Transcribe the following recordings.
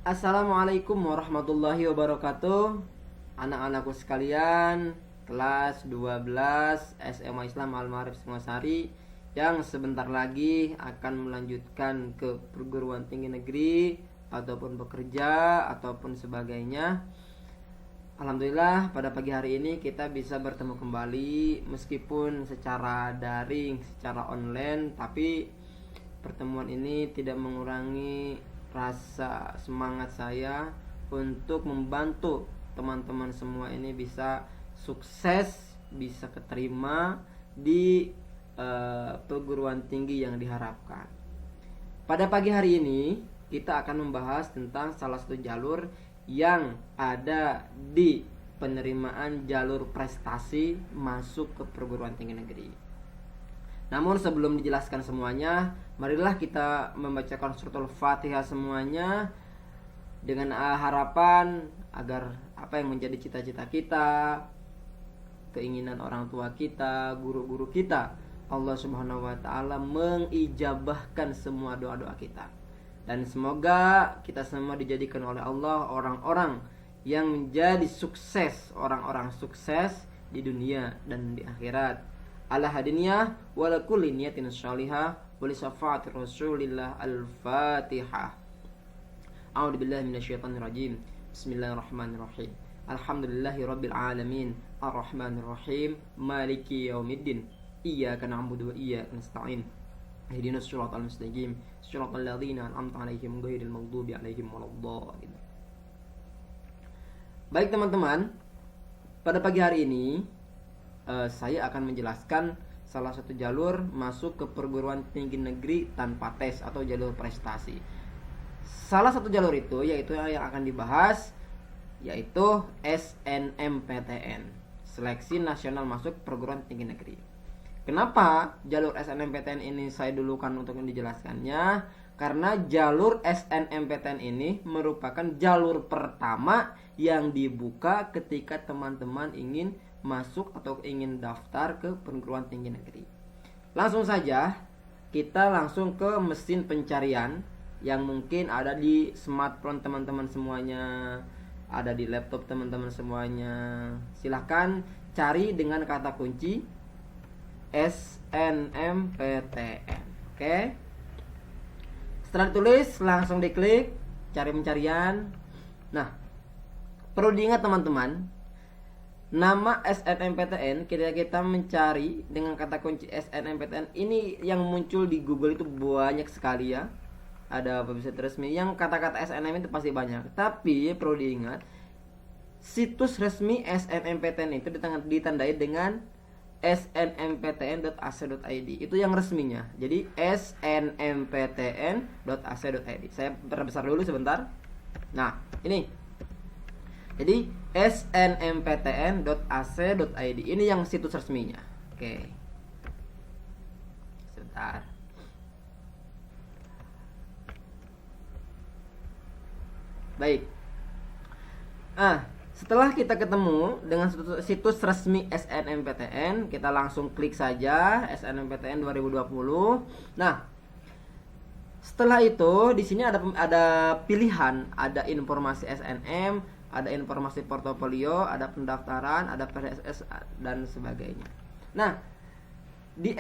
Assalamualaikum warahmatullahi wabarakatuh. Anak-anakku sekalian, kelas 12 SMA Islam Al-Ma'arif Singosari yang sebentar lagi akan melanjutkan ke perguruan tinggi negeri ataupun bekerja ataupun sebagainya. Alhamdulillah pada pagi hari ini kita bisa bertemu kembali meskipun secara daring, secara online, tapi pertemuan ini tidak mengurangi rasa semangat saya untuk membantu teman-teman semua ini bisa sukses, bisa keterima di perguruan tinggi yang diharapkan. Pada pagi hari ini kita akan membahas tentang salah satu jalur yang ada di penerimaan jalur prestasi masuk ke perguruan tinggi negeri. Namun sebelum dijelaskan semuanya, marilah kita membacakan suratul Fatihah semuanya dengan harapan agar apa yang menjadi cita-cita kita, keinginan orang tua kita, guru-guru kita, Allah Subhanahu wa taala mengijabahkan semua doa-doa kita. Dan semoga kita semua dijadikan oleh Allah orang-orang yang menjadi sukses, orang-orang sukses di dunia dan di akhirat. Ala hadiniyah wa la kulli niyatin shalihah wa li syafaati Rasulillah al-Fatihah. A'udzu billahi minasyaitonir rajim. Bismillahirrahmanirrahim. Alhamdulillahi rabbil alamin, arrahmanir rahim, maliki yaumiddin. Iyyaka na'budu wa iyyaka nasta'in. Ihdinas siratal mustaqim, siratal ladzina an'amta 'alaihim ghairil maghdubi 'alaihim waladdallin. Baik teman-teman, pada pagi hari ini saya akan menjelaskan salah satu jalur masuk ke perguruan tinggi negeri tanpa tes atau jalur prestasi. Salah satu jalur itu yaitu yang akan dibahas yaitu SNMPTN, Seleksi Nasional Masuk Perguruan Tinggi Negeri. Kenapa jalur SNMPTN ini saya dulukan untuk dijelaskannya? Karena jalur SNMPTN ini merupakan jalur pertama yang dibuka ketika teman-teman ingin masuk atau ingin daftar ke perguruan tinggi negeri. Langsung saja kita langsung ke mesin pencarian yang mungkin ada di smartphone teman-teman semuanya, ada di laptop teman-teman semuanya. Silahkan cari dengan kata kunci SNMPTN. Oke. Setelah ditulis langsung diklik cari pencarian. Nah, perlu diingat teman-teman, nama SNMPTN ketika kita mencari dengan kata kunci SNMPTN ini yang muncul di Google itu banyak sekali ya. Ada website resmi yang kata-kata SNM itu pasti banyak. Tapi perlu diingat, situs resmi SNMPTN itu ditandai dengan snmptn.ac.id. Itu yang resminya. Jadi snmptn.ac.id. Saya perbesar dulu sebentar. Nah, ini. Jadi snmptn.ac.id. Ini yang situs resminya. Oke. Sebentar. Baik. Setelah kita ketemu dengan situs resmi SNMPTN, kita langsung klik saja SNMPTN 2020. Nah, setelah itu di sini ada pilihan, ada informasi SNM, ada informasi portofolio, ada pendaftaran, ada PDSS dan sebagainya. Nah, di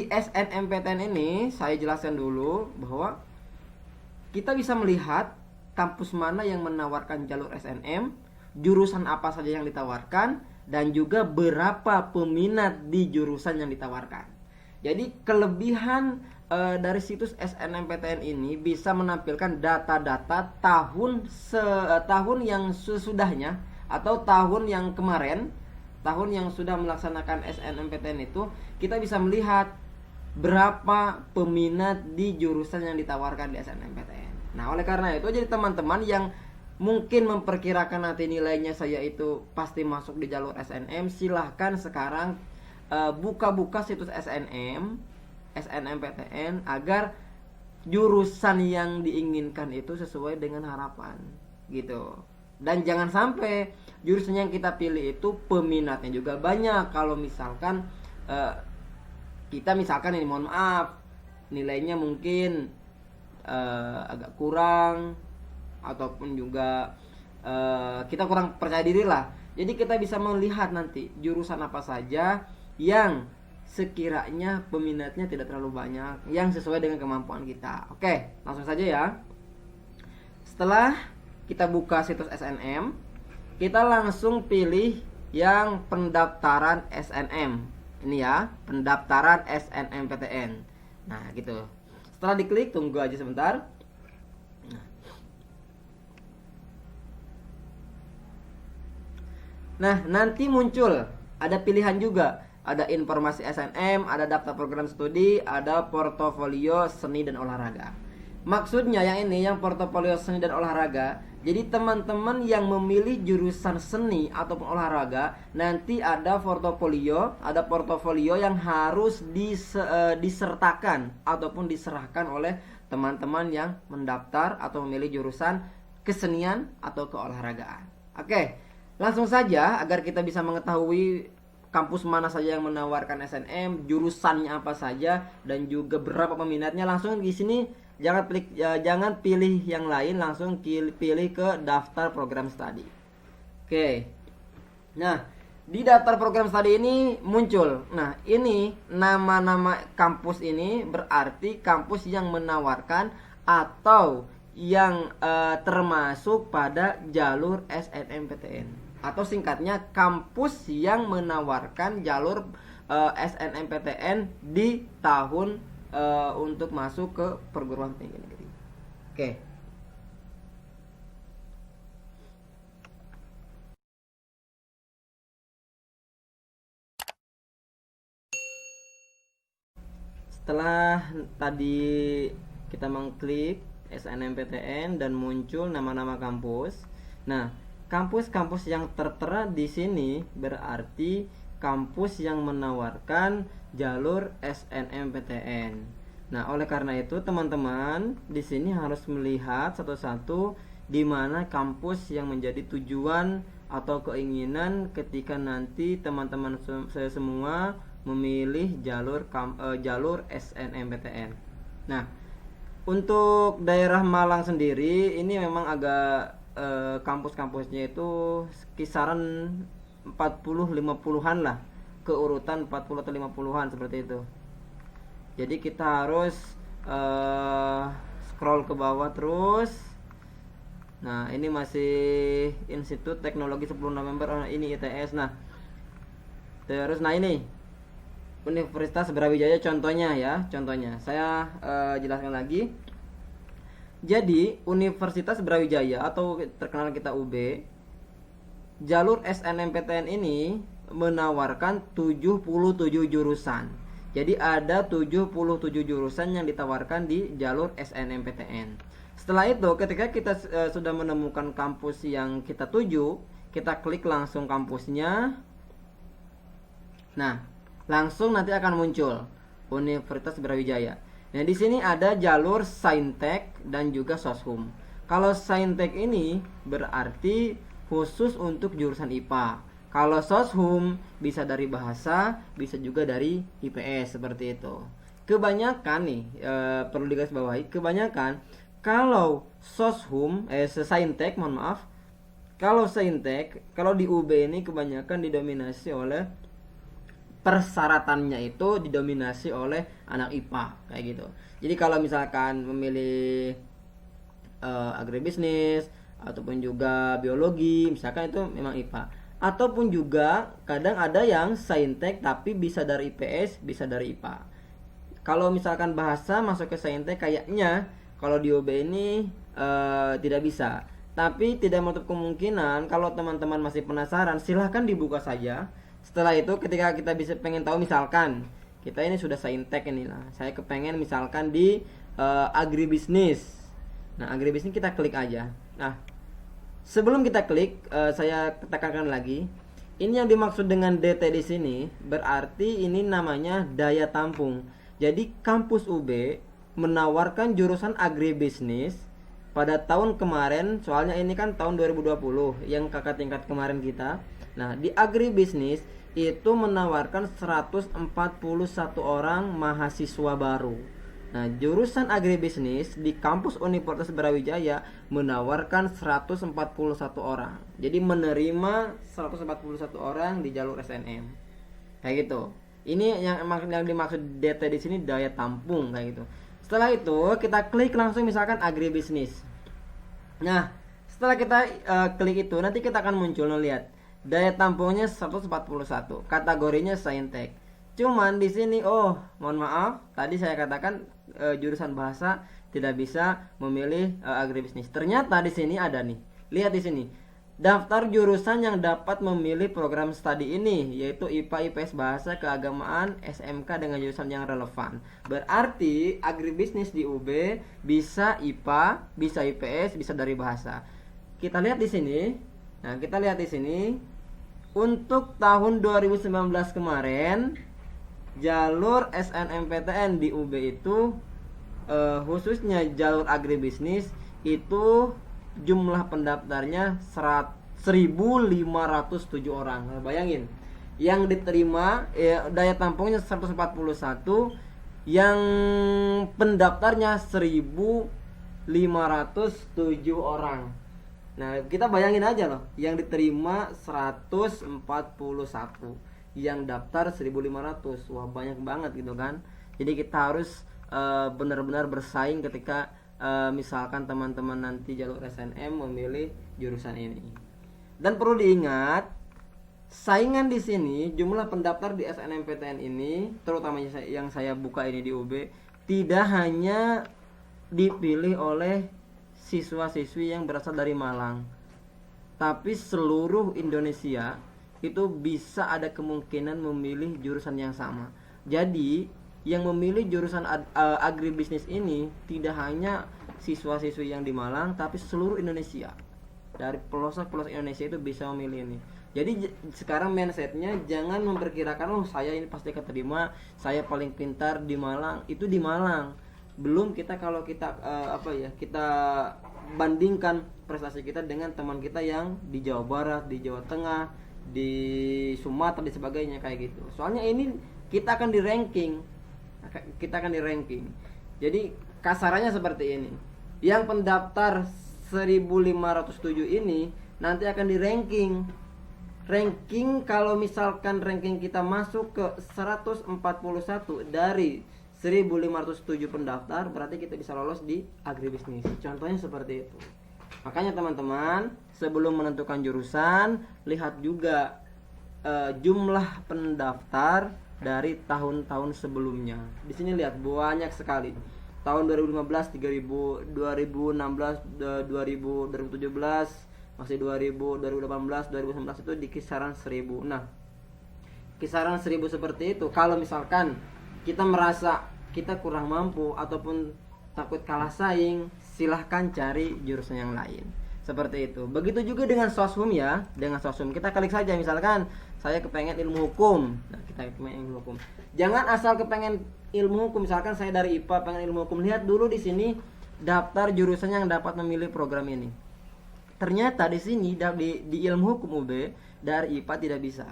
SNMPTN ini saya jelaskan dulu bahwa kita bisa melihat kampus mana yang menawarkan jalur SNM, jurusan apa saja yang ditawarkan, dan juga berapa peminat di jurusan yang ditawarkan. Jadi kelebihan dari situs SNMPTN ini bisa menampilkan data-data tahun yang sesudahnya atau tahun yang kemarin, tahun yang sudah melaksanakan SNMPTN itu, kita bisa melihat berapa peminat di jurusan yang ditawarkan di SNMPTN. Nah, oleh karena itu jadi teman-teman yang mungkin memperkirakan nanti nilainya saya itu pasti masuk di jalur SNM, silahkan sekarang buka-buka situs SNMPTN agar jurusan yang diinginkan itu sesuai dengan harapan gitu. Dan jangan sampai jurusan yang kita pilih itu peminatnya juga banyak. Kalau misalkan kita misalkan ini, mohon maaf, nilainya mungkin agak kurang ataupun juga kita kurang percaya diri lah. Jadi kita bisa melihat nanti jurusan apa saja yang sekiranya peminatnya tidak terlalu banyak, yang sesuai dengan kemampuan kita. Oke, langsung saja ya. Setelah kita buka situs SNM, kita langsung pilih yang pendaftaran SNM. Ini ya, pendaftaran SNMPTN. Nah, gitu. Setelah diklik, tunggu aja sebentar. Nah, nanti muncul ada pilihan juga. Ada informasi SNM, ada daftar program studi, ada portofolio seni dan olahraga. Maksudnya yang ini, yang portofolio seni dan olahraga, jadi teman-teman yang memilih jurusan seni ataupun olahraga, nanti ada portofolio yang harus disertakan ataupun diserahkan oleh teman-teman yang mendaftar atau memilih jurusan kesenian atau keolahragaan. Oke, langsung saja agar kita bisa mengetahui kampus mana saja yang menawarkan SNM, jurusannya apa saja, dan juga berapa peminatnya. Langsung di sini jangan pilih yang lain, langsung pilih ke daftar program studi. Oke. Nah, di daftar program studi ini muncul. Nah, ini nama-nama kampus ini berarti kampus yang menawarkan atau yang termasuk pada jalur SNMPTN, atau singkatnya kampus yang menawarkan jalur SNMPTN di tahun untuk masuk ke perguruan tinggi negeri. Oke. Setelah tadi kita mengklik SNMPTN dan muncul nama-nama kampus. Nah, kampus-kampus yang tertera di sini berarti kampus yang menawarkan jalur SNMPTN. Nah, oleh karena itu teman-teman di sini harus melihat satu-satu di mana kampus yang menjadi tujuan atau keinginan ketika nanti teman-teman semua memilih jalur SNMPTN. Nah, untuk daerah Malang sendiri ini memang agak kampus-kampusnya itu kisaran 40-50-an lah, keurutan 40 atau 50-an seperti itu. Jadi kita harus scroll ke bawah terus. Nah, ini masih Institut Teknologi 10 November, ini ITS. Nah, terus ini Universitas Brawijaya contohnya ya, contohnya. Saya jelaskan lagi. Jadi Universitas Brawijaya atau terkenal kita UB, jalur SNMPTN ini menawarkan 77 jurusan. Jadi ada 77 jurusan yang ditawarkan di jalur SNMPTN. Setelah itu ketika kita sudah menemukan kampus yang kita tuju, kita klik langsung kampusnya. Nah, langsung nanti akan muncul Universitas Brawijaya. Nah, di sini ada jalur Saintek dan juga Soshum. Kalau Saintek ini berarti khusus untuk jurusan IPA. Kalau Soshum bisa dari bahasa, bisa juga dari IPS seperti itu. Kebanyakan nih perlu digarisbawahi, kebanyakan kalau Soshum Saintek, mohon maaf. Kalau Saintek, kalau di UB ini kebanyakan didominasi oleh persyaratannya itu didominasi oleh anak IPA kayak gitu. Jadi kalau misalkan memilih agribisnis ataupun juga biologi, misalkan itu memang IPA. Ataupun juga kadang ada yang saintek tapi bisa dari IPS, bisa dari IPA. Kalau misalkan bahasa masuk ke saintek kayaknya kalau di UB ini tidak bisa. Tapi tidak menutup kemungkinan kalau teman-teman masih penasaran, silahkan dibuka saja. Setelah itu ketika kita bisa pengen tahu, misalkan kita ini sudah saintek ini lah, saya kepengen misalkan di agribisnis. Nah, agribisnis kita klik aja. Nah, sebelum kita klik, saya tekankan lagi, ini yang dimaksud dengan DT di sini berarti ini namanya daya tampung. Jadi kampus UB menawarkan jurusan agribisnis pada tahun kemarin, soalnya ini kan tahun 2020 yang kakak tingkat kemarin kita. Nah, di agribisnis itu menawarkan 141 orang mahasiswa baru. Nah, jurusan agribisnis di kampus Universitas Brawijaya menawarkan 141 orang. Jadi menerima 141 orang di jalur SNM. Kayak gitu. Ini yang dimaksud DT di sini daya tampung kayak gitu. Setelah itu kita klik langsung misalkan agribisnis. Nah, setelah kita klik itu nanti kita akan muncul lihat daya tampungnya 141. Kategorinya saintek. Cuman di sini mohon maaf, tadi saya katakan jurusan bahasa tidak bisa memilih agribisnis. Ternyata di sini ada nih. Lihat di sini. Daftar jurusan yang dapat memilih program studi ini yaitu IPA, IPS, Bahasa, Keagamaan, SMK dengan jurusan yang relevan. Berarti agribisnis di UB bisa IPA, bisa IPS, bisa dari bahasa. Kita lihat di sini. Nah, kita lihat di sini untuk tahun 2019 kemarin jalur SNMPTN di UB itu khususnya jalur agribisnis itu jumlah pendaftarnya 1.507 orang. Nah, bayangin, yang diterima daya tampungnya 141, yang pendaftarnya 1.507 orang. Nah, kita bayangin aja loh, yang diterima 141, yang daftar 1.500. Wah, banyak banget gitu kan. Jadi kita harus benar-benar bersaing ketika misalkan teman-teman nanti jalur SNM memilih jurusan ini. Dan perlu diingat, saingan di sini jumlah pendaftar di SNMPTN ini, terutama yang saya buka ini di UB, tidak hanya dipilih oleh siswa-siswi yang berasal dari Malang, tapi seluruh Indonesia itu bisa ada kemungkinan memilih jurusan yang sama. Jadi yang memilih jurusan agribisnis ini tidak hanya siswa-siswi yang di Malang, tapi seluruh Indonesia. Dari pelosok-pelosok Indonesia itu bisa memilih ini. Jadi sekarang mindsetnya jangan memperkirakan saya ini pasti keterima, saya paling pintar di Malang. Itu di Malang. Belum kita kalau kita kita bandingkan prestasi kita dengan teman kita yang di Jawa Barat, di Jawa Tengah, di Sumatera dan sebagainya kayak gitu. Soalnya ini kita akan di ranking. Jadi kasarannya seperti ini. Yang pendaftar 1.507 ini nanti akan di ranking. Kalau misalkan ranking kita masuk ke 141 dari 1.507 pendaftar, berarti kita bisa lolos di agribisnis. Contohnya seperti itu. Makanya teman-teman, sebelum menentukan jurusan, lihat juga jumlah pendaftar dari tahun-tahun sebelumnya. Di sini lihat banyak sekali. Tahun 2015 3.000, 2016 2000, 2017 masih 2000, 2018, 2019 itu di kisaran 1.000. Nah, kisaran 1.000 seperti itu. Kalau misalkan kita merasa kita kurang mampu ataupun takut kalah saing, silahkan cari jurusan yang lain. Seperti itu. Begitu juga dengan soshum ya. Dengan soshum kita klik saja, misalkan saya kepengen ilmu hukum. Nah, kita kepengen ilmu hukum. Jangan asal kepengen ilmu hukum, misalkan saya dari IPA pengen ilmu hukum. Lihat dulu di sini daftar jurusan yang dapat memilih program ini. Ternyata di sini di ilmu hukum UB dari IPA tidak bisa.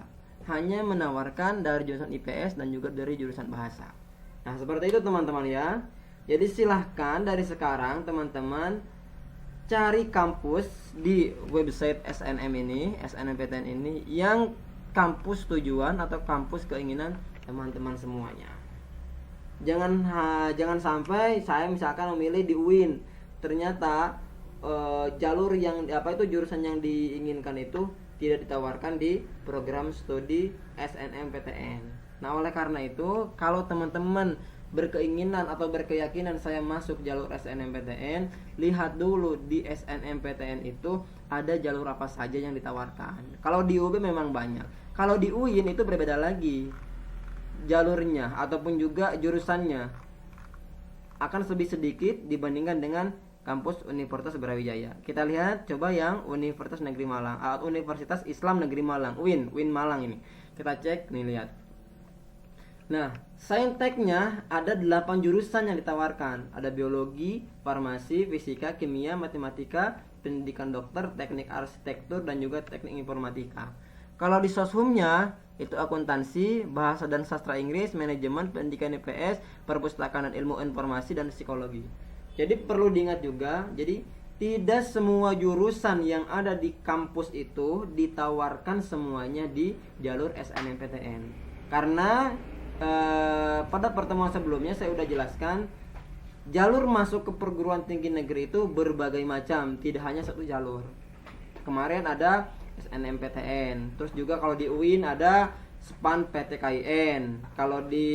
Hanya menawarkan dari jurusan IPS dan juga dari jurusan bahasa. Nah, seperti itu teman-teman ya. Jadi silahkan dari sekarang teman-teman cari kampus di website SNM ini, SNMPTN ini yang kampus tujuan atau kampus keinginan teman-teman semuanya. Jangan sampai saya misalkan memilih di UIN, ternyata jalur yang jurusan yang diinginkan itu tidak ditawarkan di program studi SNMPTN. Nah, oleh karena itu, kalau teman-teman berkeinginan atau berkeyakinan saya masuk jalur SNMPTN, lihat dulu di SNMPTN itu ada jalur apa saja yang ditawarkan. Kalau di UB memang banyak. Kalau di UIN itu berbeda lagi. Jalurnya ataupun juga jurusannya akan lebih sedikit dibandingkan dengan kampus Universitas Brawijaya. Kita lihat coba yang Universitas Negeri Malang, Universitas Islam Negeri Malang, UIN Malang ini. Kita cek nih, lihat. Nah, sainteknya ada 8 jurusan yang ditawarkan. Ada biologi, farmasi, fisika, kimia, matematika, pendidikan dokter, teknik arsitektur dan juga teknik informatika. Kalau di soshumnya itu akuntansi, bahasa dan sastra Inggris, manajemen, pendidikan IPS, perpustakaan dan ilmu informasi, dan psikologi. Jadi perlu diingat juga, jadi tidak semua jurusan yang ada di kampus itu ditawarkan semuanya di jalur SNMPTN. Karena pada pertemuan sebelumnya saya sudah jelaskan, jalur masuk ke perguruan tinggi negeri itu berbagai macam, tidak hanya satu jalur. Kemarin ada SNMPTN, terus juga kalau di UIN ada SPAN PTKIN, kalau di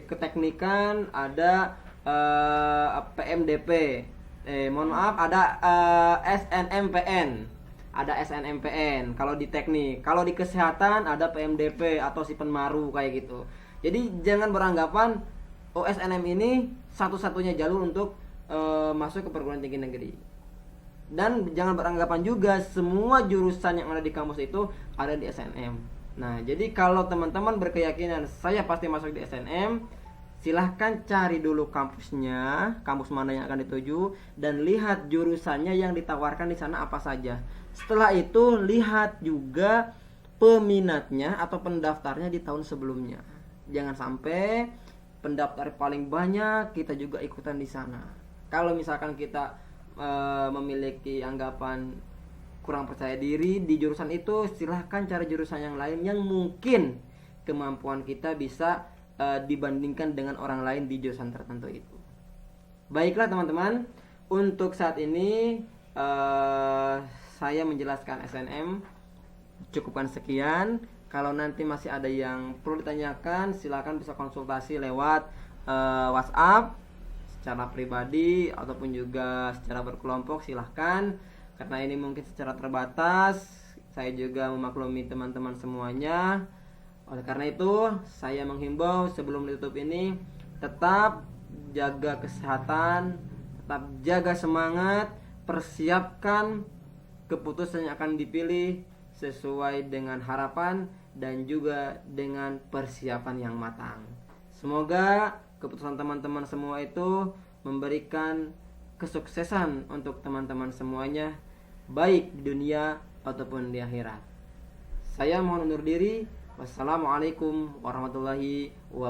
keteknikan ada PMDP, ada SNMPN, kalau di teknik. Kalau di kesehatan ada PMDP atau si penmaru kayak gitu. Jadi jangan beranggapan SNM ini satu-satunya jalur untuk masuk ke perguruan tinggi negeri. Dan jangan beranggapan juga semua jurusan yang ada di kampus itu ada di SNM. Nah, jadi kalau teman-teman berkeyakinan saya pasti masuk di SNM, silahkan cari dulu kampusnya, kampus mana yang akan dituju, dan lihat jurusannya yang ditawarkan di sana apa saja. Setelah itu lihat juga peminatnya atau pendaftarnya di tahun sebelumnya. Jangan sampai pendaftar paling banyak kita juga ikutan di sana. Kalau misalkan kita memiliki anggapan kurang percaya diri di jurusan itu, silahkan cari jurusan yang lain yang mungkin kemampuan kita bisa dibandingkan dengan orang lain di jurusan tertentu itu. Baiklah teman-teman, untuk saat ini saya menjelaskan SNM cukupkan sekian. Kalau nanti masih ada yang perlu ditanyakan, silakan bisa konsultasi lewat WhatsApp secara pribadi ataupun juga secara berkelompok, silahkan. Karena ini mungkin secara terbatas, saya juga memaklumi teman-teman semuanya. Oleh karena itu, saya menghimbau sebelum ditutup ini, tetap jaga kesehatan, tetap jaga semangat, persiapkan keputusan yang akan dipilih sesuai dengan harapan dan juga dengan persiapan yang matang. Semoga keputusan teman-teman semua itu memberikan kesuksesan untuk teman-teman semuanya, baik di dunia ataupun di akhirat. Saya mohon undur diri. Wassalamualaikum warahmatullahi wabarakatuh.